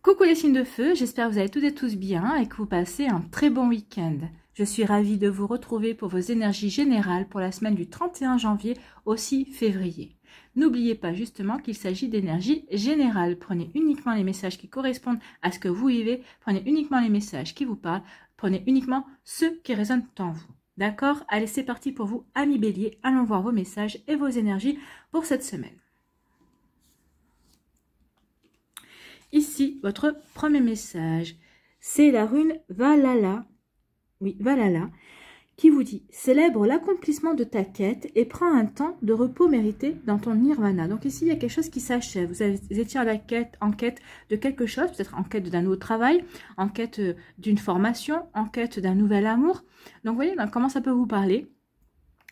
Coucou les signes de feu, j'espère que vous allez toutes et tous bien et que vous passez un très bon week-end. Je suis ravie de vous retrouver pour vos énergies générales pour la semaine du 31 janvier au 6 février. N'oubliez pas justement qu'il s'agit d'énergie générale. Prenez uniquement les messages qui correspondent à ce que vous vivez, prenez uniquement les messages qui vous parlent, prenez uniquement ceux qui résonnent en vous. D'accord? Allez, c'est parti pour vous, amis béliers. Allons voir vos messages et vos énergies pour cette semaine. Ici, votre premier message, c'est la rune Valhalla, oui, Valhalla, qui vous dit « Célèbre l'accomplissement de ta quête et prends un temps de repos mérité dans ton nirvana ». Donc ici, il y a quelque chose qui s'achève. Vous étiez en quête de quelque chose, peut-être en quête d'un nouveau travail, en quête d'une formation, en quête d'un nouvel amour. Donc vous voyez comment ça peut vous parler.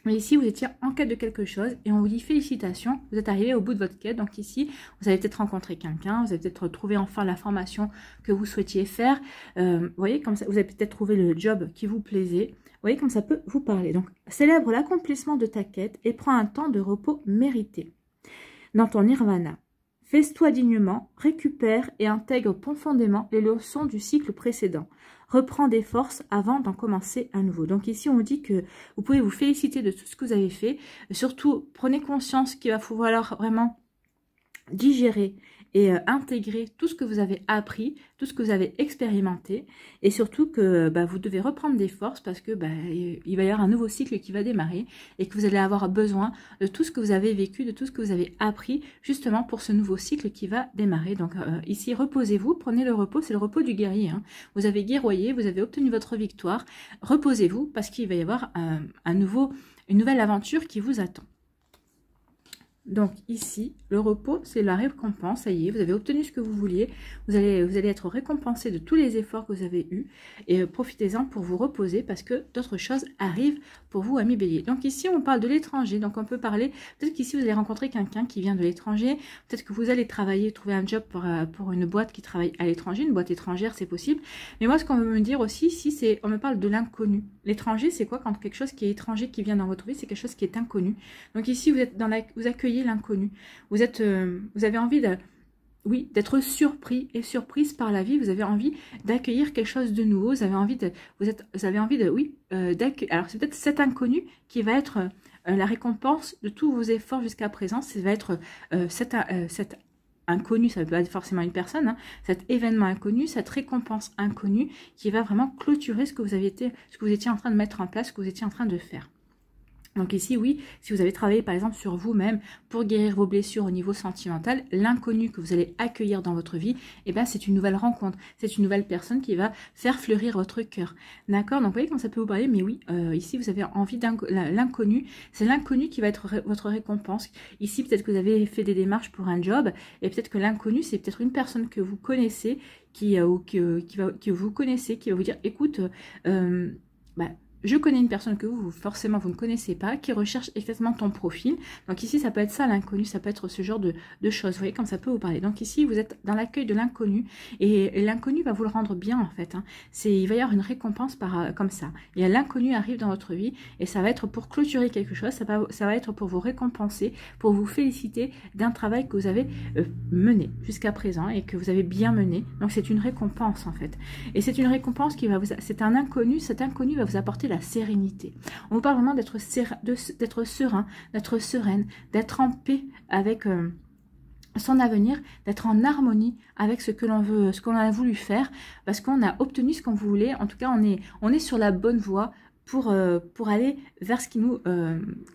Mais ici, vous étiez en quête de quelque chose et on vous dit félicitations, vous êtes arrivé au bout de votre quête. Donc ici, vous avez peut-être rencontré quelqu'un, vous avez peut-être trouvé enfin la formation que vous souhaitiez faire. Vous voyez, comme ça, vous avez peut-être trouvé le job qui vous plaisait. Vous voyez comme ça peut vous parler. Donc, célèbre l'accomplissement de ta quête et prends un temps de repos mérité dans ton nirvana. Fais-toi dignement, récupère et intègre profondément les leçons du cycle précédent. Reprends des forces avant d'en commencer à nouveau. Donc ici, on dit que vous pouvez vous féliciter de tout ce que vous avez fait. Surtout, prenez conscience qu'il va falloir vraiment digérer et intégrer tout ce que vous avez appris, tout ce que vous avez expérimenté, et surtout que vous devez reprendre des forces parce que il va y avoir un nouveau cycle qui va démarrer et que vous allez avoir besoin de tout ce que vous avez vécu, de tout ce que vous avez appris justement pour ce nouveau cycle qui va démarrer. Donc ici, reposez-vous, prenez le repos, c'est le repos du guerrier. Hein. Vous avez guerroyé, vous avez obtenu votre victoire, reposez-vous parce qu'il va y avoir une nouvelle aventure qui vous attend. Donc ici, le repos, c'est la récompense, ça y est, vous avez obtenu ce que vous vouliez, vous allez être récompensé de tous les efforts que vous avez eus et profitez-en pour vous reposer parce que d'autres choses arrivent pour vous, amis béliers. Donc ici, on parle de l'étranger, donc on peut parler, peut-être qu'ici vous allez rencontrer quelqu'un qui vient de l'étranger, peut-être que vous allez travailler, trouver un job pour une boîte qui travaille à l'étranger, une boîte étrangère, c'est possible. Mais moi, ce qu'on veut me dire aussi, ici, on me parle de l'inconnu. L'étranger, c'est quoi? Quand quelque chose qui est étranger qui vient dans votre vie, c'est quelque chose qui est inconnu. Donc ici, vous accueillez l'inconnu. Vous avez envie d'être surpris et surprise par la vie. Vous avez envie d'accueillir quelque chose de nouveau. Vous avez envie d'accueillir. Alors c'est peut-être cet inconnu qui va être la récompense de tous vos efforts jusqu'à présent. Ça va être cet inconnu, ça ne peut pas être forcément une personne, hein, cet événement inconnu, cette récompense inconnue qui va vraiment clôturer ce que vous étiez en train de mettre en place, ce que vous étiez en train de faire. Donc ici, oui, si vous avez travaillé par exemple sur vous-même pour guérir vos blessures au niveau sentimental, l'inconnu que vous allez accueillir dans votre vie, c'est une nouvelle rencontre, c'est une nouvelle personne qui va faire fleurir votre cœur. D'accord? Donc vous voyez comment ça peut vous parler, mais oui, ici vous avez envie l'inconnu, c'est l'inconnu qui va être votre récompense. Ici, peut-être que vous avez fait des démarches pour un job, et peut-être que l'inconnu, c'est peut-être une personne que vous connaissez, que vous connaissez, qui va vous dire, écoute, je connais une personne que forcément vous ne connaissez pas, qui recherche exactement ton profil. Donc ici, ça peut être ça l'inconnu, ça peut être ce genre de choses. Vous voyez comme ça peut vous parler. Donc ici, vous êtes dans l'accueil de l'inconnu et l'inconnu va vous le rendre bien en fait. Hein. Il va y avoir une récompense comme ça. Et l'inconnu arrive dans votre vie et ça va être pour clôturer quelque chose, ça va être pour vous récompenser, pour vous féliciter d'un travail que vous avez mené jusqu'à présent et que vous avez bien mené. Donc c'est une récompense en fait. Et c'est une récompense c'est un inconnu, cet inconnu va vous apporter la sérénité. On vous parle vraiment d'être serein, d'être sereine, d'être en paix avec son avenir, d'être en harmonie avec ce que l'on veut, ce qu'on a voulu faire, parce qu'on a obtenu ce qu'on voulait. En tout cas, on est sur la bonne voie pour aller vers ce qui nous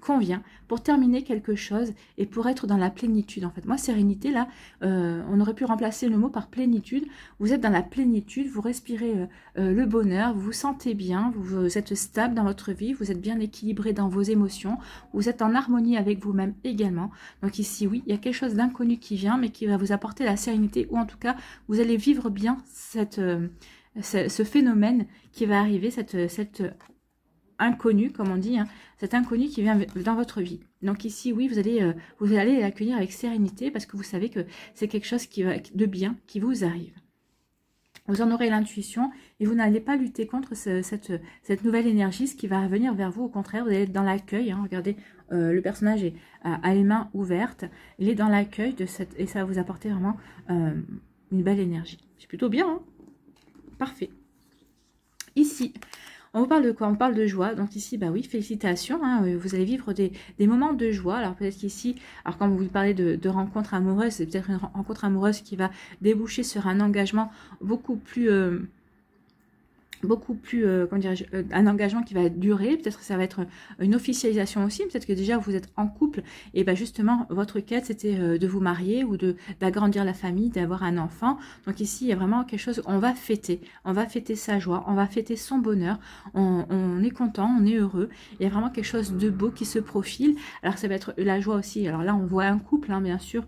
convient, pour terminer quelque chose et pour être dans la plénitude en fait. Moi, sérénité, là, on aurait pu remplacer le mot par plénitude. Vous êtes dans la plénitude, vous respirez le bonheur, vous vous sentez bien, vous êtes stable dans votre vie, vous êtes bien équilibré dans vos émotions, vous êtes en harmonie avec vous-même également. Donc ici, oui, il y a quelque chose d'inconnu qui vient, mais qui va vous apporter la sérénité, ou en tout cas, vous allez vivre bien ce phénomène qui va arriver, cette inconnu, comme on dit, hein, cet inconnu qui vient dans votre vie. Donc ici, oui, vous allez l'accueillir avec sérénité parce que vous savez que c'est quelque chose de bien qui vous arrive. Vous en aurez l'intuition et vous n'allez pas lutter contre cette nouvelle énergie, ce qui va venir vers vous. Au contraire, vous allez être dans l'accueil. Hein, regardez, le personnage a les mains ouvertes. Il est dans l'accueil et ça va vous apporter vraiment une belle énergie. C'est plutôt bien, hein. Parfait. Ici, on vous parle de quoi? On parle de joie. Donc ici, bah oui, félicitations, hein, vous allez vivre des moments de joie. Alors peut-être qu'ici, alors quand vous parlez de rencontre amoureuse, c'est peut-être une rencontre amoureuse qui va déboucher sur un engagement beaucoup plus... comment dirais-je, un engagement qui va durer, peut-être que ça va être une officialisation aussi, peut-être que déjà vous êtes en couple, et ben justement votre quête c'était de vous marier ou d'agrandir la famille, d'avoir un enfant. Donc ici il y a vraiment quelque chose, on va fêter sa joie, on va fêter son bonheur, on est content, on est heureux, il y a vraiment quelque chose de beau qui se profile. Alors ça va être la joie aussi, alors là on voit un couple hein, bien sûr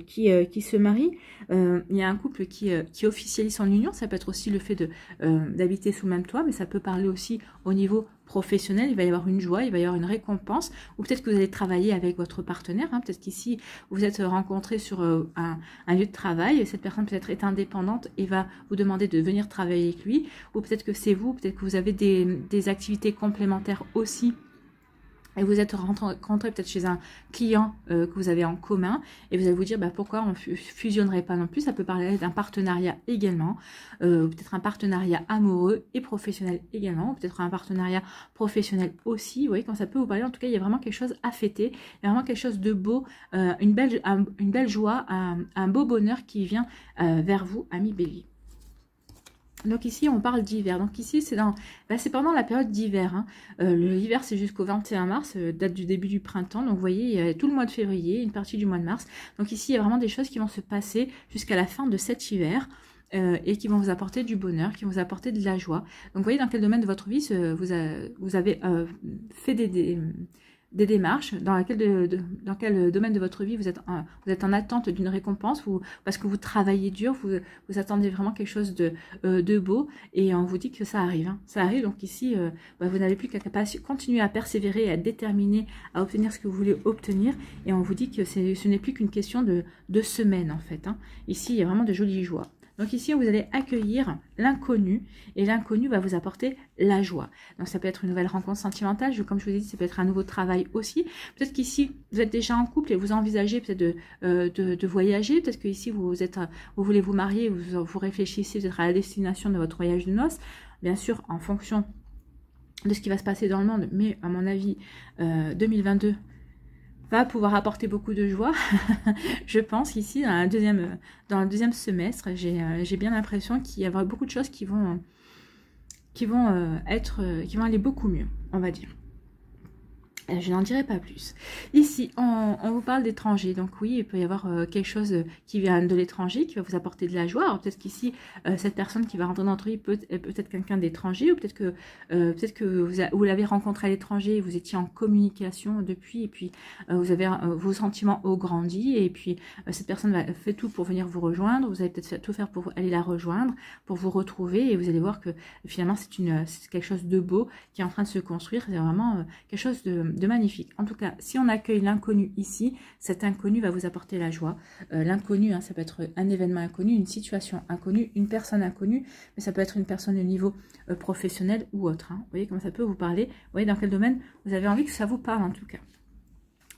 qui se marie, il y a un couple qui officialise son union, ça peut être aussi le fait d'habiter sous le même toit, mais ça peut parler aussi au niveau professionnel, il va y avoir une joie, il va y avoir une récompense, ou peut-être que vous allez travailler avec votre partenaire, hein, peut-être qu'ici vous êtes rencontrés sur un lieu de travail, et cette personne peut-être est indépendante et va vous demander de venir travailler avec lui, ou peut-être que c'est vous, peut-être que vous avez des activités complémentaires aussi, et vous êtes rentré peut-être chez un client que vous avez en commun, et vous allez vous dire bah, pourquoi on ne fusionnerait pas non plus. Ça peut parler d'un partenariat également, peut-être un partenariat amoureux et professionnel également, peut-être un partenariat professionnel aussi, vous voyez, quand ça peut vous parler. En tout cas, il y a vraiment quelque chose à fêter, il y a vraiment quelque chose de beau, une belle joie, un beau bonheur qui vient vers vous, amis Bélier. Donc ici, on parle d'hiver. Donc ici, c'est pendant la période d'hiver. Hein. L'hiver, c'est jusqu'au 21 mars, date du début du printemps. Donc vous voyez, il y a tout le mois de février, une partie du mois de mars. Donc ici, il y a vraiment des choses qui vont se passer jusqu'à la fin de cet hiver. Et qui vont vous apporter du bonheur, qui vont vous apporter de la joie. Donc vous voyez dans quel domaine de votre vie vous avez fait des démarches, dans quel domaine de votre vie vous êtes en attente d'une récompense, parce que vous travaillez dur, vous attendez vraiment quelque chose de beau, et on vous dit que ça arrive. Hein. Ça arrive, donc ici, vous n'avez plus qu'à continuer à persévérer, à être déterminer, à obtenir ce que vous voulez obtenir, et on vous dit que ce n'est plus qu'une question de semaines en fait. Hein. Ici, il y a vraiment de jolies joies. Donc ici, vous allez accueillir l'inconnu, et l'inconnu va vous apporter la joie. Donc ça peut être une nouvelle rencontre sentimentale, comme je vous ai dit, ça peut être un nouveau travail aussi. Peut-être qu'ici, vous êtes déjà en couple et vous envisagez peut-être de voyager. Peut-être qu'ici, vous voulez vous marier, vous réfléchissez peut-être à la destination de votre voyage de noces. Bien sûr, en fonction de ce qui va se passer dans le monde, mais à mon avis, 2022... va pouvoir apporter beaucoup de joie. Je pense qu'ici, dans le deuxième semestre, j'ai bien l'impression qu'il y aura beaucoup de choses qui vont aller beaucoup mieux, on va dire. Je n'en dirai pas plus. Ici, on vous parle d'étrangers. Donc oui, il peut y avoir quelque chose qui vient de l'étranger, qui va vous apporter de la joie. Alors peut-être qu'ici, cette personne qui va rentrer dans votre vie peut être quelqu'un d'étranger, ou peut-être que vous l'avez rencontré à l'étranger, vous étiez en communication depuis, et puis vous avez vos sentiments ont grandi, et puis cette personne fait tout pour venir vous rejoindre. Vous allez peut-être tout faire pour aller la rejoindre, pour vous retrouver, et vous allez voir que finalement c'est quelque chose de beau qui est en train de se construire. C'est vraiment quelque chose de magnifique. En tout cas, si on accueille l'inconnu ici, cet inconnu va vous apporter la joie. L'inconnu, hein, ça peut être un événement inconnu, une situation inconnue, une personne inconnue, mais ça peut être une personne au niveau professionnel ou autre. Hein. Vous voyez comment ça peut vous parler. Vous voyez dans quel domaine vous avez envie que ça vous parle en tout cas.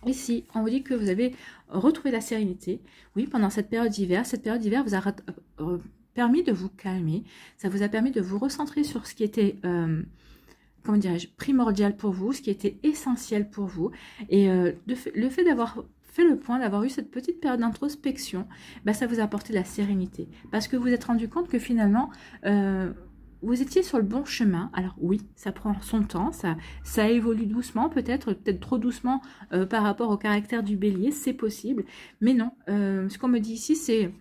Ici, on vous dit que vous avez retrouvé la sérénité. Oui, pendant cette période d'hiver. Cette période d'hiver vous a permis de vous calmer. Ça vous a permis de vous recentrer sur ce qui était... comment dirais-je, primordial pour vous, ce qui était essentiel pour vous. Et le fait d'avoir fait le point, d'avoir eu cette petite période d'introspection, bah, ça vous a apporté de la sérénité. Parce que vous vous êtes rendu compte que finalement, vous étiez sur le bon chemin. Alors oui, ça prend son temps, ça évolue doucement, peut-être trop doucement par rapport au caractère du bélier, c'est possible. Mais non, ce qu'on me dit ici, c'est...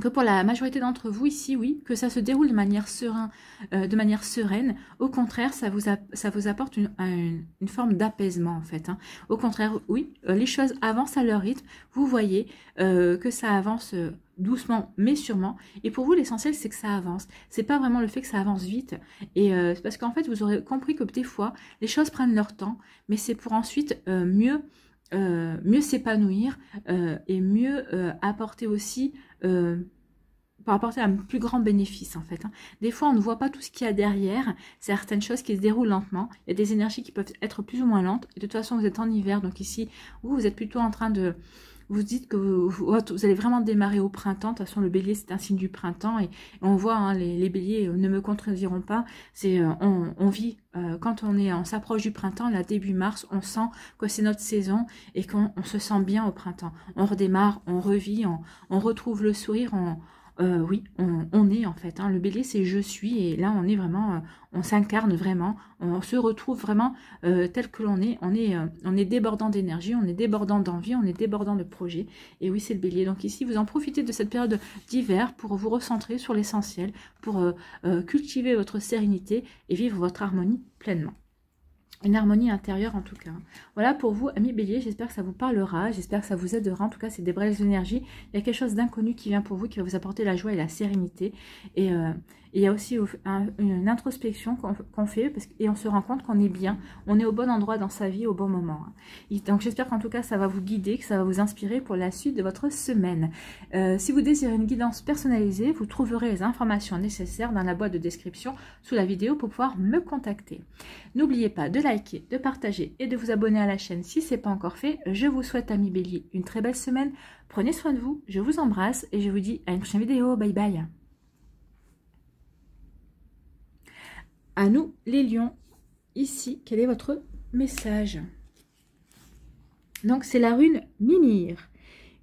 que pour la majorité d'entre vous ici, oui, que ça se déroule de manière sereine. Au contraire, ça vous apporte une forme d'apaisement en fait. Hein. Au contraire, oui, les choses avancent à leur rythme. Vous voyez que ça avance doucement mais sûrement. Et pour vous, l'essentiel, c'est que ça avance. C'est pas vraiment le fait que ça avance vite. Et c'est parce qu'en fait, vous aurez compris que des fois, les choses prennent leur temps, mais c'est pour ensuite mieux s'épanouir et mieux apporter aussi pour apporter un plus grand bénéfice en fait. Hein. Des fois on ne voit pas tout ce qu'il y a derrière, certaines choses qui se déroulent lentement, il y a des énergies qui peuvent être plus ou moins lentes, et de toute façon vous êtes en hiver, donc ici vous êtes plutôt en train de vous dites que vous allez vraiment démarrer au printemps. De toute façon, le bélier, c'est un signe du printemps. Et on voit, hein, les béliers ne me contrediront pas. C'est on vit, quand on s'approche du printemps, là, début mars, on sent que c'est notre saison et qu'on se sent bien au printemps. On redémarre, on revit, on retrouve le sourire, oui, on est en fait, hein, le bélier c'est je suis, et là on est vraiment, on s'incarne vraiment, on se retrouve vraiment tel que l'on est, on est débordant d'énergie, on est débordant d'envie, on est débordant de projets, et oui c'est le bélier. Donc ici vous en profitez de cette période d'hiver pour vous recentrer sur l'essentiel, pour cultiver votre sérénité et vivre votre harmonie pleinement. Une harmonie intérieure en tout cas. Voilà pour vous, amis bélier, j'espère que ça vous parlera, j'espère que ça vous aidera. En tout cas, c'est des belles énergies. Il y a quelque chose d'inconnu qui vient pour vous, qui va vous apporter la joie et la sérénité. Et il y a aussi une introspection qu'on fait, et on se rend compte qu'on est bien, on est au bon endroit dans sa vie, au bon moment. Donc j'espère qu'en tout cas, ça va vous guider, que ça va vous inspirer pour la suite de votre semaine. Si vous désirez une guidance personnalisée, vous trouverez les informations nécessaires dans la boîte de description sous la vidéo pour pouvoir me contacter. N'oubliez pas de liker, de partager et de vous abonner à la chaîne si ce n'est pas encore fait. Je vous souhaite, amis bélier, une très belle semaine. Prenez soin de vous, je vous embrasse et je vous dis à une prochaine vidéo. Bye bye. À nous les lions, ici, quel est votre message? Donc c'est la rune Mimir.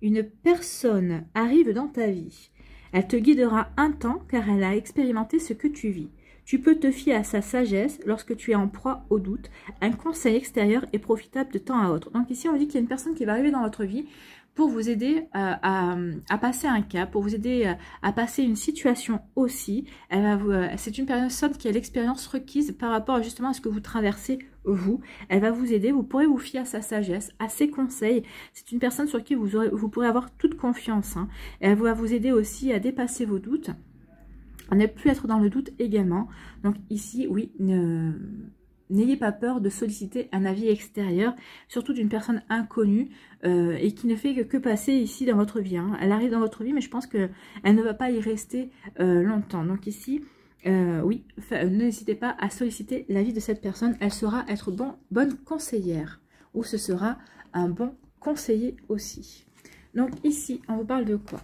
Une personne arrive dans ta vie. Elle te guidera un temps car elle a expérimenté ce que tu vis. Tu peux te fier à sa sagesse lorsque tu es en proie au doute. Un conseil extérieur est profitable de temps à autre. Donc ici, on dit qu'il y a une personne qui va arriver dans votre vie pour vous aider à passer un cap, pour vous aider à passer une situation aussi. C'est une personne qui a l'expérience requise par rapport justement à ce que vous traversez vous. Elle va vous aider, vous pourrez vous fier à sa sagesse, à ses conseils. C'est une personne sur qui vous pourrez avoir toute confiance. Hein. Elle va vous aider aussi à dépasser vos doutes. À ne plus être dans le doute également. Donc ici, oui, n'ayez pas peur de solliciter un avis extérieur, surtout d'une personne inconnue et qui ne fait que passer ici dans votre vie. Hein. Elle arrive dans votre vie, mais je pense qu'elle ne va pas y rester longtemps. Donc ici, oui, n'hésitez pas à solliciter l'avis de cette personne. Elle saura être bonne conseillère ou ce sera un bon conseiller aussi. Donc ici, on vous parle de quoi ?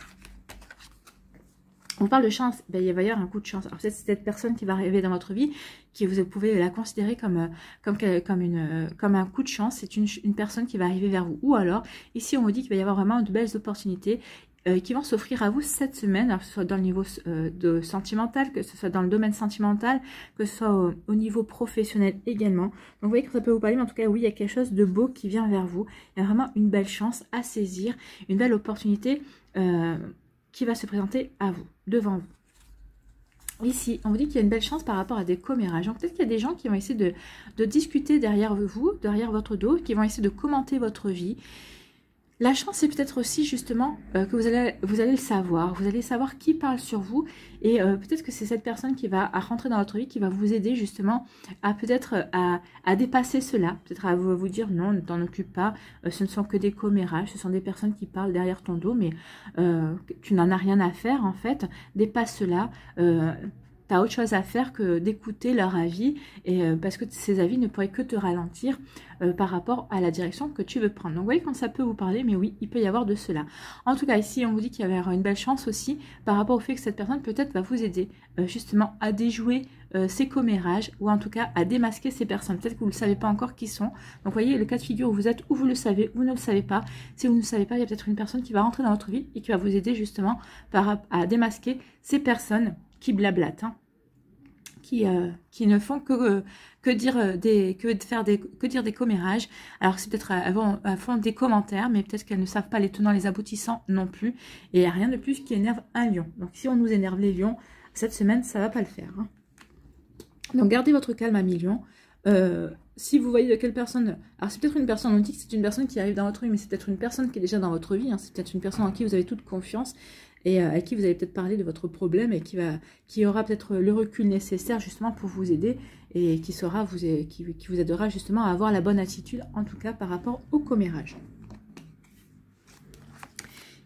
On parle de chance, ben, il va y avoir un coup de chance. Alors peut-être c'est cette personne qui va arriver dans votre vie, qui vous pouvez la considérer comme un coup de chance. C'est une personne qui va arriver vers vous. Ou alors, ici on vous dit qu'il va y avoir vraiment de belles opportunités qui vont s'offrir à vous cette semaine, alors que ce soit dans le niveau sentimental, que ce soit dans le domaine sentimental, que ce soit au niveau professionnel également. Donc vous voyez que ça peut vous parler, mais en tout cas oui, il y a quelque chose de beau qui vient vers vous. Il y a vraiment une belle chance à saisir, une belle opportunité qui va se présenter à vous, devant vous. Ici, on vous dit qu'il y a une belle chance par rapport à des commérages. Donc peut-être qu'il y a des gens qui vont essayer de discuter derrière vous, derrière votre dos, qui vont essayer de commenter votre vie. La chance, c'est peut-être aussi justement que vous allez le savoir. Vous allez savoir qui parle sur vous. Et peut-être que c'est cette personne qui va rentrer dans votre vie, qui va vous aider justement à peut-être à dépasser cela. Peut-être à vous dire non, ne t'en occupe pas. Ce ne sont que des commérages. Ce sont des personnes qui parlent derrière ton dos. Mais tu n'en as rien à faire en fait. Dépasse cela. Tu as autre chose à faire que d'écouter leur avis, et parce que ces avis ne pourraient que te ralentir par rapport à la direction que tu veux prendre. Donc vous voyez quand ça peut vous parler, mais oui, il peut y avoir de cela. En tout cas, ici, on vous dit qu'il y avait une belle chance aussi par rapport au fait que cette personne peut-être va vous aider justement à déjouer ces commérages, ou en tout cas à démasquer ces personnes. Peut-être que vous ne savez pas encore qui sont. Donc vous voyez le cas de figure où vous êtes, où vous le savez, ou ne le savez pas. Si vous ne le savez pas, il y a peut-être une personne qui va rentrer dans votre vie et qui va vous aider justement à démasquer ces personnes qui blablatent, hein, qui ne font que dire des commérages. Alors c'est peut-être elles font des commentaires, mais peut-être qu'elles ne savent pas les tenants, les aboutissants non plus. Et il n'y a rien de plus qui énerve un lion. Donc si on nous énerve les lions, cette semaine, ça ne va pas le faire. Hein. Donc gardez votre calme, amis lions. Si vous voyez de quelle personne... Alors c'est peut-être une personne, on dit que c'est une personne qui arrive dans votre vie, mais c'est peut-être une personne qui est déjà dans votre vie. Hein. C'est peut-être une personne en qui vous avez toute confiance, et à qui vous allez peut-être parler de votre problème, et qui aura peut-être le recul nécessaire justement pour vous aider, et qui vous aidera justement à avoir la bonne attitude, en tout cas par rapport au commérage.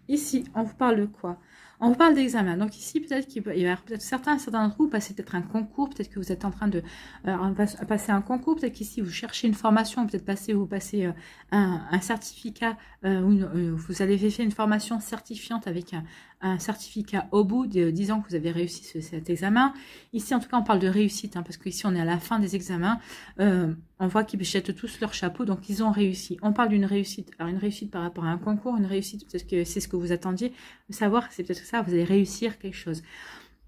Ici, on vous parle de quoi? On vous parle d'examen. Donc ici, peut-être qu'il va y avoir certains d'entre vous passer peut-être un concours, peut-être que vous êtes en train de passer un concours, peut-être qu'ici vous cherchez une formation, peut-être vous passez un certificat, vous avez fait une formation certifiante avec un certificat au bout, disant que vous avez réussi cet examen. Ici, en tout cas, on parle de réussite, parce qu'ici, on est à la fin des examens. On voit qu'ils jettent tous leur chapeau, donc ils ont réussi. On parle d'une réussite. Alors, une réussite par rapport à un concours, une réussite, peut-être que c'est ce que vous attendiez. Savoir, c'est peut-être ça, vous allez réussir quelque chose.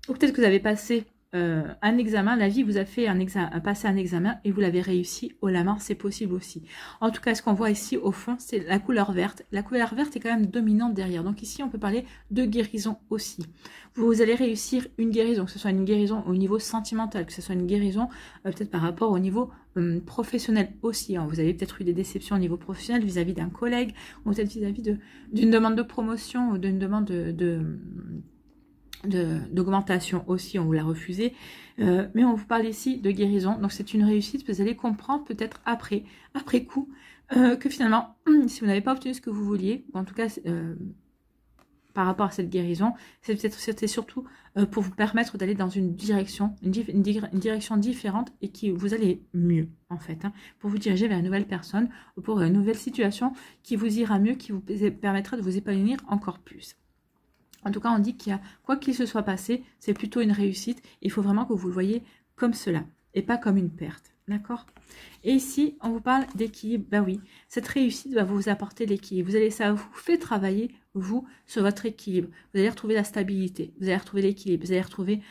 Ou peut-être que vous avez passé un examen, la vie vous a fait passer un examen et vous l'avez réussi haut la main, c'est possible aussi. En tout cas, ce qu'on voit ici au fond, c'est la couleur verte. La couleur verte est quand même dominante derrière. Donc ici, on peut parler de guérison aussi. Vous allez réussir une guérison, que ce soit une guérison au niveau sentimental, que ce soit une guérison peut-être par rapport au niveau professionnel aussi. Vous avez peut-être eu des déceptions au niveau professionnel vis-à-vis d'un collègue, ou peut-être vis-à-vis d'une demande de promotion ou d'une demande d'augmentation aussi, on vous l'a refusé, mais on vous parle ici de guérison, donc c'est une réussite. Vous allez comprendre peut-être après coup que finalement, si vous n'avez pas obtenu ce que vous vouliez, ou en tout cas par rapport à cette guérison, c'était surtout pour vous permettre d'aller dans une direction, une direction différente et qui vous allez mieux en fait, pour vous diriger vers une nouvelle personne ou pour une nouvelle situation qui vous ira mieux, qui vous permettra de vous épanouir encore plus. En tout cas, on dit qu'il y a, quoi qu'il se soit passé, c'est plutôt une réussite. Il faut vraiment que vous le voyez comme cela et pas comme une perte. D'accord? Et ici, on vous parle d'équilibre. Ben oui, cette réussite va vous apporter l'équilibre. Ça vous fait travailler, vous, sur votre équilibre. Vous allez retrouver la stabilité, vous allez retrouver l'équilibre, vous allez retrouver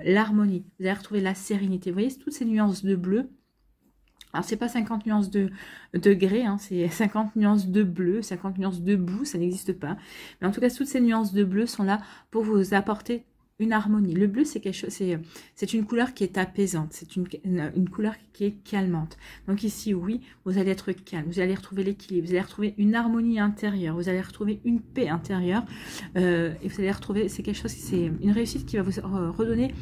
l'harmonie, vous allez retrouver la sérénité. Vous voyez, toutes ces nuances de bleu. Alors, c'est pas 50 nuances de gris, c'est 50 nuances de bleu, 50 nuances de boue, ça n'existe pas. Mais en tout cas, toutes ces nuances de bleu sont là pour vous apporter une harmonie. Le bleu, c'est quelque chose, c'est une couleur qui est apaisante, c'est une couleur qui est calmante. Donc ici, oui, vous allez être calme, vous allez retrouver l'équilibre, vous allez retrouver une harmonie intérieure, vous allez retrouver une paix intérieure, et vous allez retrouver, c'est quelque chose, c'est une réussite qui va vous redonner.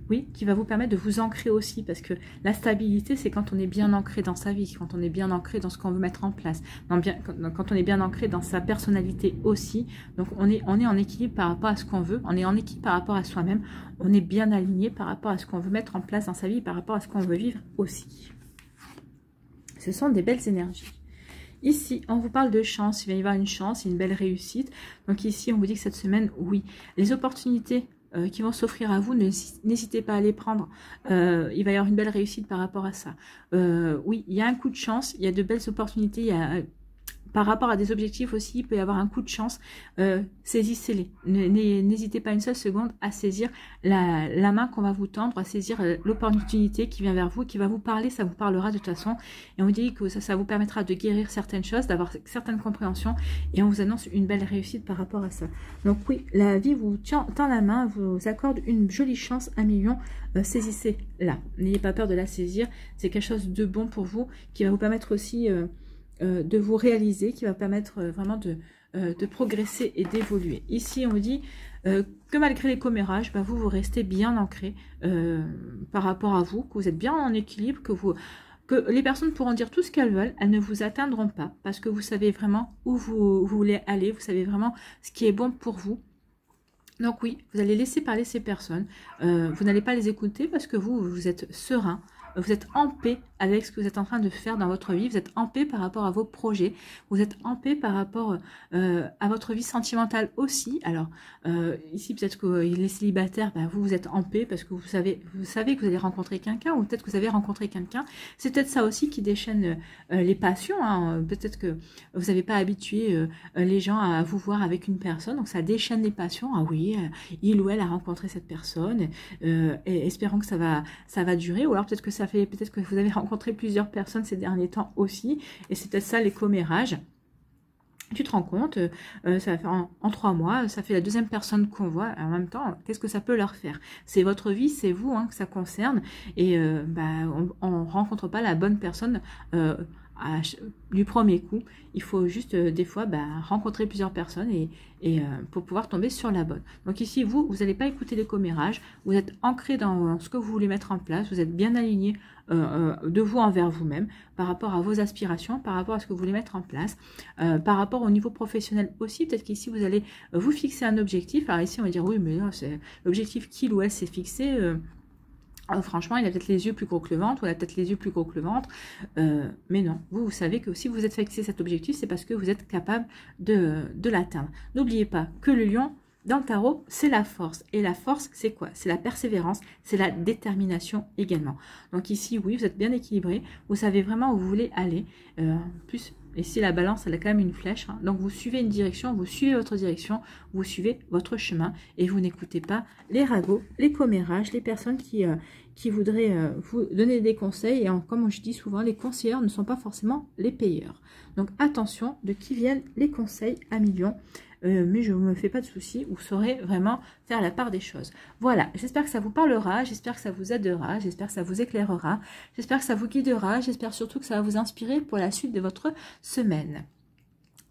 Oui, qui va vous permettre de vous ancrer aussi, parce que la stabilité, c'est quand on est bien ancré dans sa vie, quand on est bien ancré dans ce qu'on veut mettre en place, quand on est bien ancré dans sa personnalité aussi. Donc on est en équilibre par rapport à ce qu'on veut, on est en équilibre par rapport à soi-même, on est bien aligné par rapport à ce qu'on veut mettre en place dans sa vie, par rapport à ce qu'on veut vivre aussi. Ce sont des belles énergies. Ici, on vous parle de chance, il va y avoir une chance, une belle réussite. Donc ici, on vous dit que cette semaine, oui, les opportunités qui vont s'offrir à vous, n'hésitez pas à les prendre. Il va y avoir une belle réussite par rapport à ça. Oui, il y a un coup de chance, il y a de belles opportunités, par rapport à des objectifs aussi, il peut y avoir un coup de chance, saisissez-les. N'hésitez pas une seule seconde à saisir la main qu'on va vous tendre, à saisir l'opportunité qui vient vers vous, qui va vous parler, ça vous parlera de toute façon. Et on dit que ça vous permettra de guérir certaines choses, d'avoir certaines compréhensions, et on vous annonce une belle réussite par rapport à ça. Donc oui, la vie vous tend la main, vous accorde une jolie chance, 1 million, saisissez-la. N'ayez pas peur de la saisir, c'est quelque chose de bon pour vous, qui va vous permettre aussi de vous réaliser, qui va permettre vraiment de progresser et d'évoluer. Ici, on vous dit que malgré les commérages, vous restez bien ancré par rapport à vous, que vous êtes bien en équilibre, que les personnes pourront dire tout ce qu'elles veulent, elles ne vous atteindront pas, parce que vous savez vraiment où vous voulez aller, vous savez vraiment ce qui est bon pour vous. Donc oui, vous allez laisser parler ces personnes, vous n'allez pas les écouter parce que vous êtes serein, vous êtes en paix avec ce que vous êtes en train de faire dans votre vie, vous êtes en paix par rapport à vos projets, vous êtes en paix par rapport à votre vie sentimentale aussi. Alors ici peut-être que les célibataires, vous êtes en paix parce que vous savez que vous allez rencontrer quelqu'un, ou peut-être que vous avez rencontré quelqu'un. C'est peut-être ça aussi qui déchaîne les passions, peut-être que vous n'avez pas habitué les gens à vous voir avec une personne, donc ça déchaîne les passions. Ah oui, il ou elle a rencontré cette personne, et espérons que ça va durer, ou alors peut-être que vous avez rencontré plusieurs personnes ces derniers temps aussi, et c'est peut-être ça les commérages. Tu te rends compte, ça va faire en 3 mois, ça fait la deuxième personne qu'on voit. En même temps, qu'est-ce que ça peut leur faire? C'est votre vie, c'est vous que ça concerne, et on rencontre pas la bonne personne du premier coup. Il faut juste des fois rencontrer plusieurs personnes pour pouvoir tomber sur la bonne. Donc ici, vous n'allez pas écouter les commérages, vous êtes ancré dans ce que vous voulez mettre en place, vous êtes bien aligné de vous envers vous-même, par rapport à vos aspirations, par rapport à ce que vous voulez mettre en place, par rapport au niveau professionnel aussi. Peut-être qu'ici, vous allez vous fixer un objectif. Alors ici, on va dire, oui, mais là, c'est l'objectif qu'il ou elle s'est fixé. Franchement, il a peut-être les yeux plus gros que le ventre, ou il a peut-être les yeux plus gros que le ventre, mais non, vous savez que si vous êtes fixé cet objectif, c'est parce que vous êtes capable de l'atteindre. N'oubliez pas que le lion, dans le tarot, c'est la force. Et la force, c'est quoi? C'est la persévérance, c'est la détermination également. Donc ici, oui, vous êtes bien équilibré, vous savez vraiment où vous voulez aller. Plus, ici, la balance, elle a quand même une flèche. Hein. Donc vous suivez une direction, vous suivez votre direction, vous suivez votre chemin et vous n'écoutez pas les ragots, les commérages, les personnes qui voudraient vous donner des conseils. Et comme je dis souvent, les conseillers ne sont pas forcément les payeurs. Donc attention de qui viennent les conseils à millions. Mais je ne me fais pas de soucis, vous saurez vraiment faire la part des choses. Voilà, j'espère que ça vous parlera, j'espère que ça vous aidera, j'espère que ça vous éclairera, j'espère que ça vous guidera, j'espère surtout que ça va vous inspirer pour la suite de votre semaine.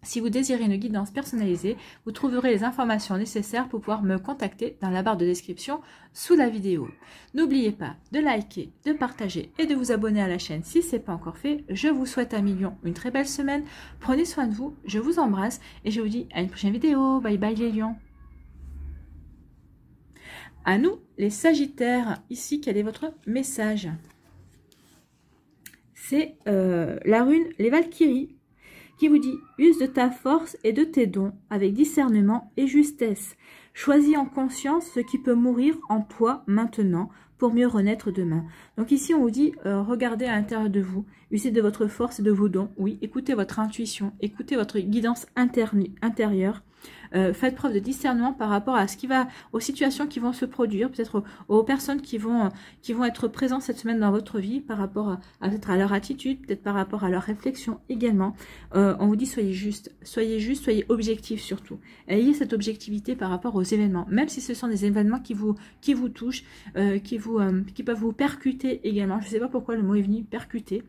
Si vous désirez une guidance personnalisée, vous trouverez les informations nécessaires pour pouvoir me contacter dans la barre de description sous la vidéo. N'oubliez pas de liker, de partager et de vous abonner à la chaîne si ce n'est pas encore fait. Je vous souhaite à millions une très belle semaine. Prenez soin de vous, je vous embrasse et je vous dis à une prochaine vidéo. Bye bye les lions. À nous les Sagittaires, ici quel est votre message? C'est la rune les Valkyries, qui vous dit « Use de ta force et de tes dons avec discernement et justesse. Choisis en conscience ce qui peut mourir en toi maintenant pour mieux renaître demain. » Donc ici, on vous dit regardez à l'intérieur de vous, usez de votre force et de vos dons. Oui, écoutez votre intuition, écoutez votre guidance intérieure. Faites preuve de discernement par rapport à aux situations qui vont se produire, peut-être aux personnes qui vont être présentes cette semaine dans votre vie, par rapport peut-être à leur attitude, peut-être par rapport à leur réflexion également. On vous dit soyez juste, soyez objectif surtout. Ayez cette objectivité par rapport aux événements, même si ce sont des événements qui vous touchent, qui peuvent vous percuter également. Je ne sais pas pourquoi le mot est venu percuter.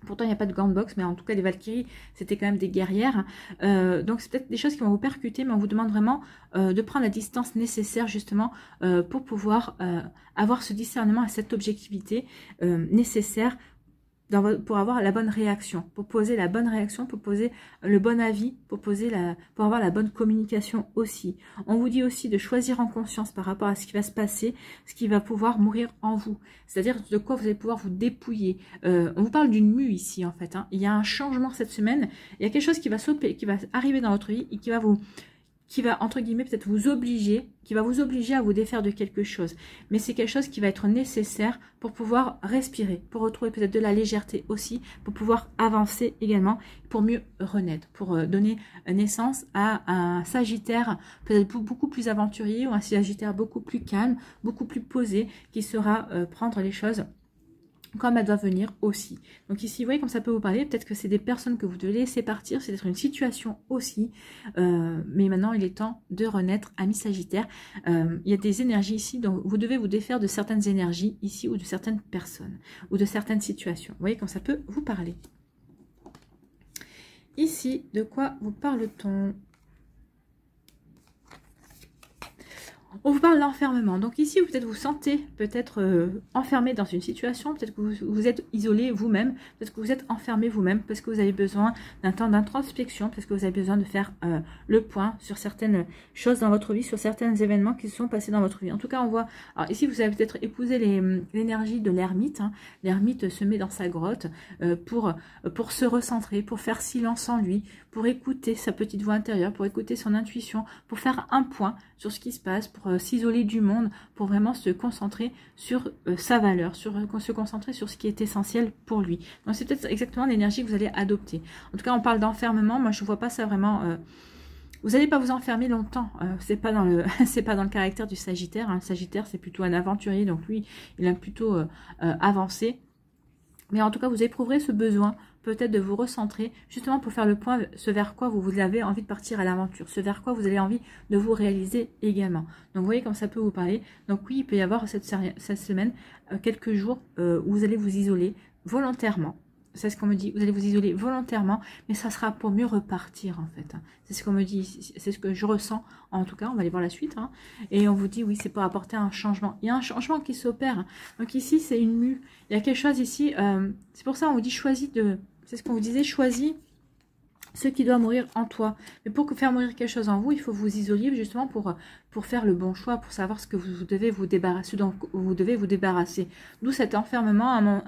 Pourtant, il n'y a pas de gants de boxe, mais en tout cas, les Valkyries, c'était quand même des guerrières. Donc, c'est peut-être des choses qui vont vous percuter, mais on vous demande vraiment de prendre la distance nécessaire, justement, pour pouvoir avoir ce discernement et cette objectivité nécessaire pour avoir la bonne réaction, pour poser la bonne réaction, pour poser le bon avis, pour avoir la bonne communication aussi. On vous dit aussi de choisir en conscience par rapport à ce qui va se passer, ce qui va pouvoir mourir en vous. C'est-à-dire de quoi vous allez pouvoir vous dépouiller. On vous parle d'une mue ici en fait. Hein. Il y a un changement cette semaine. Il y a quelque chose qui va arriver dans votre vie et qui va entre guillemets peut-être vous obliger à vous défaire de quelque chose. Mais c'est quelque chose qui va être nécessaire pour pouvoir respirer, pour retrouver peut-être de la légèreté aussi, pour pouvoir avancer également, pour mieux renaître, pour donner naissance à un Sagittaire peut-être beaucoup plus aventurier ou un Sagittaire beaucoup plus calme, beaucoup plus posé, qui saura prendre les choses comme elle doit venir aussi. Donc ici, vous voyez comme ça peut vous parler, peut-être que c'est des personnes que vous devez laisser partir, c'est peut-être une situation aussi, mais maintenant il est temps de renaître, amis Sagittaire. Il y a des énergies ici, donc vous devez vous défaire de certaines énergies ici, ou de certaines personnes, ou de certaines situations. Vous voyez comme ça peut vous parler. Ici, de quoi vous parle-t-on? On vous parle d'enfermement. Donc ici, peut-être vous sentez enfermé dans une situation, peut-être que vous êtes isolé vous-même, peut-être que vous êtes enfermé vous-même, parce que vous avez besoin d'un temps d'introspection, parce que vous avez besoin de faire le point sur certaines choses dans votre vie, sur certains événements qui se sont passés dans votre vie. En tout cas, on voit, alors ici, vous avez peut-être épousé l'énergie de l'ermite. Hein. L'ermite se met dans sa grotte pour se recentrer, pour faire silence en lui, pour écouter sa petite voix intérieure, pour écouter son intuition, pour faire un point sur ce qui se passe, pour s'isoler du monde, pour vraiment se concentrer sur sa valeur, se concentrer sur ce qui est essentiel pour lui. Donc c'est peut-être exactement l'énergie que vous allez adopter. En tout cas, on parle d'enfermement, moi je ne vois pas ça vraiment... vous n'allez pas vous enfermer longtemps, c'est pas dans le caractère du Sagittaire. Hein. Sagittaire, c'est plutôt un aventurier, donc lui, il a plutôt avancé. Mais en tout cas, vous éprouverez ce besoin peut-être de vous recentrer, justement pour faire le point, ce vers quoi vous avez envie de partir à l'aventure, ce vers quoi vous avez envie de vous réaliser également. Donc vous voyez comme ça peut vous parler. Donc oui, il peut y avoir cette semaine quelques jours où vous allez vous isoler volontairement. c'est ce qu'on me dit, vous allez vous isoler volontairement, mais ça sera pour mieux repartir en fait. C'est ce qu'on me dit, c'est ce que je ressens en tout cas, on va aller voir la suite. Et on vous dit oui, c'est pour apporter un changement. Il y a un changement qui s'opère. Donc ici, c'est une mue. Il y a quelque chose ici, c'est pour ça on vous dit choisis de, c'est ce qu'on vous disait, choisis ce qui doit mourir en toi. Mais pour faire mourir quelque chose en vous, il faut vous isoler justement pour faire le bon choix, pour savoir ce que vous devez vous débarrasser, dont vous devez vous débarrasser. D'où cet enfermement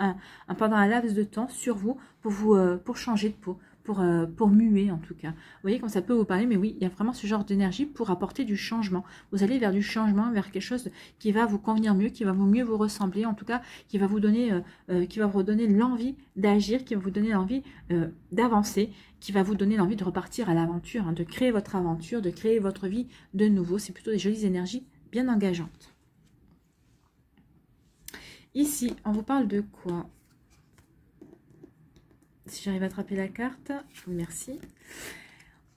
pendant un laps de temps sur vous pour changer de peau. Pour muer en tout cas. Vous voyez quand ça peut vous parler, mais oui, il y a vraiment ce genre d'énergie pour apporter du changement. Vous allez vers du changement, vers quelque chose qui va vous convenir mieux, qui va mieux vous ressembler, en tout cas, qui va vous donner l'envie d'agir, qui va vous donner l'envie d'avancer, qui va vous donner l'envie de repartir à l'aventure, de créer votre aventure, de créer votre vie de nouveau. C'est plutôt des jolies énergies bien engageantes. Ici, on vous parle de quoi ? Si j'arrive à attraper la carte, merci.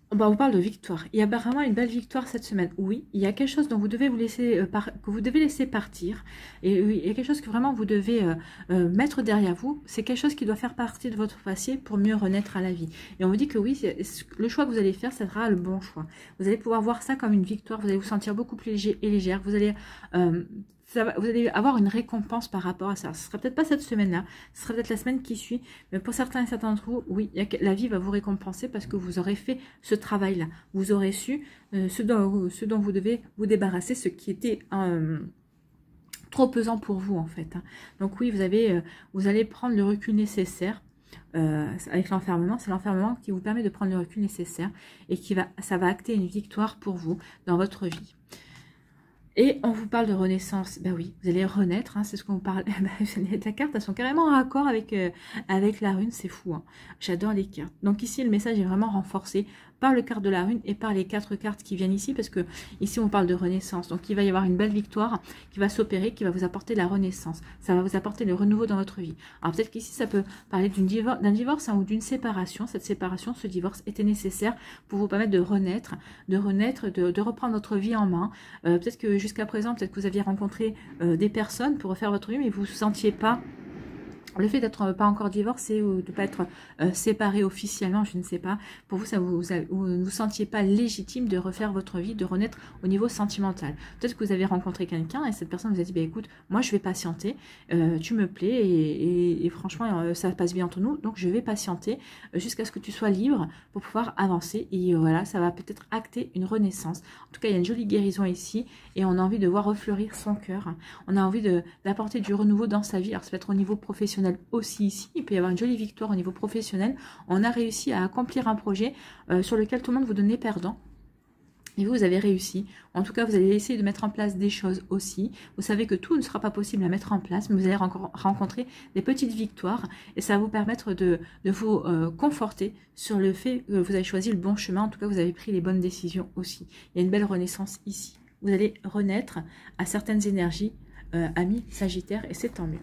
On vous parle de victoire. Il y a vraiment une belle victoire cette semaine. Oui, il y a quelque chose dont vous devez vous laisser que vous devez laisser partir. Et oui, il y a quelque chose que vraiment vous devez mettre derrière vous. C'est quelque chose qui doit faire partie de votre passé pour mieux renaître à la vie. Et on vous dit que oui, le choix que vous allez faire, ça sera le bon choix. Vous allez pouvoir voir ça comme une victoire. Vous allez vous sentir beaucoup plus léger et légère. Vous allez vous allez avoir une récompense par rapport à ça. Ce ne sera peut-être pas cette semaine-là, ce sera peut-être la semaine qui suit, mais pour certains et certains d'entre vous, oui, la vie va vous récompenser parce que vous aurez fait ce travail-là. Vous aurez su ce dont vous devez vous débarrasser, ce qui était trop pesant pour vous en fait. Donc oui, vous allez prendre le recul nécessaire. Avec l'enfermement, c'est l'enfermement qui vous permet de prendre le recul nécessaire et ça va acter une victoire pour vous dans votre vie. Et on vous parle de renaissance. Ben oui, vous allez renaître, c'est ce qu'on vous parle. Les cartes, elles sont carrément en accord avec la rune, c'est fou. J'adore les cartes. Donc ici, le message est vraiment renforcé par le carte de la rune et par les 4 cartes qui viennent ici, parce que ici, on parle de renaissance. Donc il va y avoir une belle victoire qui va s'opérer, qui va vous apporter la renaissance. Ça va vous apporter le renouveau dans votre vie. Alors peut-être qu'ici, ça peut parler d'un divorce ou d'une séparation. Cette séparation, ce divorce était nécessaire pour vous permettre de renaître, de reprendre votre vie en main. Peut-être que jusqu'à présent, peut-être que vous aviez rencontré des personnes pour refaire votre vie, mais vous ne vous sentiez pas. Le fait d'être pas encore divorcé ou de ne pas être séparé officiellement, je ne sais pas, pour vous, vous ne vous sentiez pas légitime de refaire votre vie, de renaître au niveau sentimental. Peut-être que vous avez rencontré quelqu'un et cette personne vous a dit, bah, écoute, moi je vais patienter, tu me plais et franchement ça passe bien entre nous, donc je vais patienter jusqu'à ce que tu sois libre pour pouvoir avancer. Et voilà, ça va peut-être acter une renaissance. En tout cas, il y a une jolie guérison ici et on a envie de voir refleurir son cœur. On a envie d'apporter du renouveau dans sa vie. Alors ça peut être au niveau professionnel aussi ici, il peut y avoir une jolie victoire au niveau professionnel. On a réussi à accomplir un projet sur lequel tout le monde vous donnait perdant. Et vous avez réussi. En tout cas, vous allez essayer de mettre en place des choses aussi. Vous savez que tout ne sera pas possible à mettre en place, mais vous allez rencontrer des petites victoires et ça va vous permettre de vous conforter sur le fait que vous avez choisi le bon chemin. En tout cas, vous avez pris les bonnes décisions aussi. Il y a une belle renaissance ici. Vous allez renaître à certaines énergies, amis Sagittaire, et c'est tant mieux.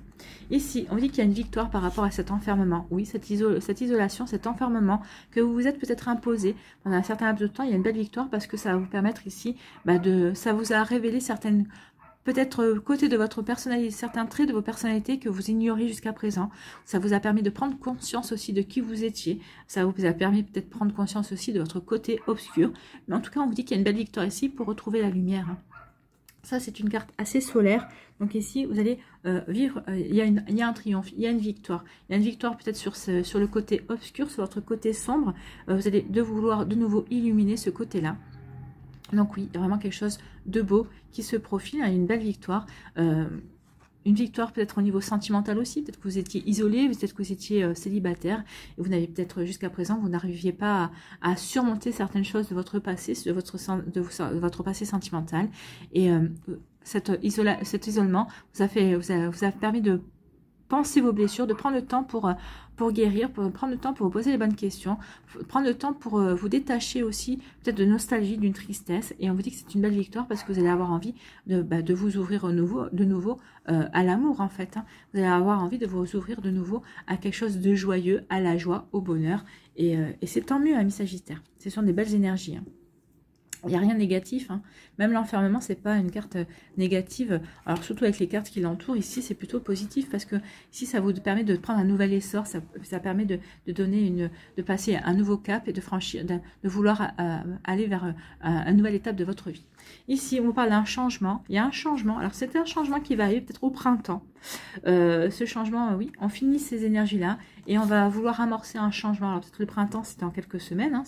Ici, on dit qu'il y a une victoire par rapport à cet enfermement. Oui, cette isolation, cet enfermement que vous vous êtes peut-être imposé pendant un certain laps de temps, il y a une belle victoire parce que ça va vous permettre ici, ça vous a révélé certaines, peut-être côté de votre personnalité, certains traits de vos personnalités que vous ignoriez jusqu'à présent. Ça vous a permis de prendre conscience aussi de qui vous étiez. Ça vous a permis peut-être de prendre conscience aussi de votre côté obscur. Mais en tout cas, on vous dit qu'il y a une belle victoire ici pour retrouver la lumière. Ça, c'est une carte assez solaire. Donc ici, vous allez vivre, il y a un triomphe, il y a une victoire. Il y a une victoire peut-être sur le côté obscur, sur votre côté sombre. Vous allez vouloir de nouveau illuminer ce côté-là. Donc oui, il y a vraiment quelque chose de beau qui se profile. Il y a une belle victoire. Une victoire peut-être au niveau sentimental aussi, peut-être que vous étiez isolé, peut-être que vous étiez célibataire, et vous n'avez peut-être jusqu'à présent, vous n'arriviez pas à surmonter certaines choses de votre passé, de votre passé sentimental, et cet isolement vous a permis de penser vos blessures, de prendre le temps pour guérir, pour prendre le temps pour vous poser les bonnes questions, prendre le temps pour vous détacher aussi peut-être de nostalgie, d'une tristesse. Et on vous dit que c'est une belle victoire parce que vous allez avoir envie de vous ouvrir de nouveau à l'amour en fait. Vous allez avoir envie de vous ouvrir de nouveau à quelque chose de joyeux, à la joie, au bonheur. Et c'est tant mieux, amis Sagittaire. Ce sont des belles énergies. Il n'y a rien de négatif, hein. Même l'enfermement, c'est pas une carte négative. Alors surtout avec les cartes qui l'entourent, ici c'est plutôt positif parce que ici ça vous permet de prendre un nouvel essor, ça permet de donner de passer un nouveau cap et de franchir, de vouloir aller vers une nouvelle étape de votre vie. Ici, on vous parle d'un changement. Il y a un changement. Alors c'est un changement qui va arriver peut-être au printemps. Ce changement, oui, on finit ces énergies-là et on va vouloir amorcer un changement. Alors peut-être le printemps, c'est dans quelques semaines, hein,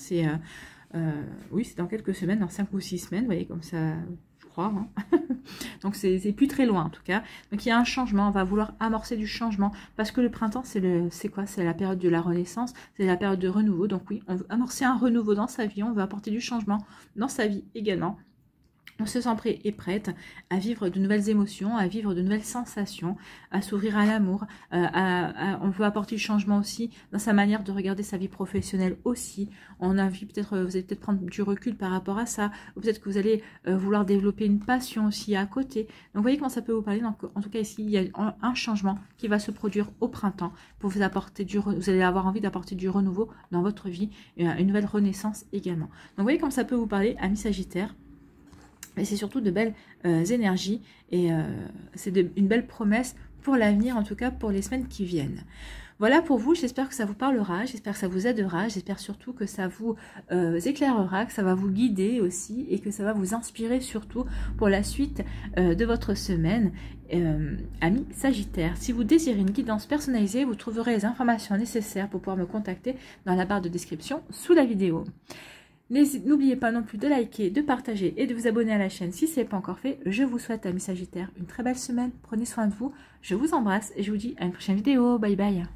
oui, c'est dans quelques semaines, dans 5 ou 6 semaines, vous voyez, comme ça, je crois. Hein. Donc, c'est plus très loin, en tout cas. Donc, il y a un changement, on va vouloir amorcer du changement, parce que le printemps, c'est quoi? C'est la période de la renaissance, c'est la période de renouveau. Donc, oui, on veut amorcer un renouveau dans sa vie, on veut apporter du changement dans sa vie également. On se sent prêt et prête à vivre de nouvelles émotions, à vivre de nouvelles sensations, à s'ouvrir à l'amour. On veut apporter du changement aussi dans sa manière de regarder sa vie professionnelle aussi. On a envie peut-être, vous allez peut-être prendre du recul par rapport à ça. Ou peut-être que vous allez vouloir développer une passion aussi à côté. Donc vous voyez comment ça peut vous parler. Donc, en tout cas ici, il y a un changement qui va se produire au printemps pour vous apporter vous allez avoir envie d'apporter du renouveau dans votre vie, et une nouvelle renaissance également. Donc vous voyez comment ça peut vous parler, amis Sagittaires. Et c'est surtout de belles énergies et c'est une belle promesse pour l'avenir, en tout cas pour les semaines qui viennent. Voilà pour vous, j'espère que ça vous parlera, j'espère que ça vous aidera, j'espère surtout que ça vous éclairera, que ça va vous guider aussi et que ça va vous inspirer surtout pour la suite de votre semaine. Amis Sagittaires, si vous désirez une guidance personnalisée, vous trouverez les informations nécessaires pour pouvoir me contacter dans la barre de description sous la vidéo. N'oubliez pas non plus de liker, de partager et de vous abonner à la chaîne si ce n'est pas encore fait. Je vous souhaite, amis Sagittaires, une très belle semaine. Prenez soin de vous. Je vous embrasse et je vous dis à une prochaine vidéo. Bye bye.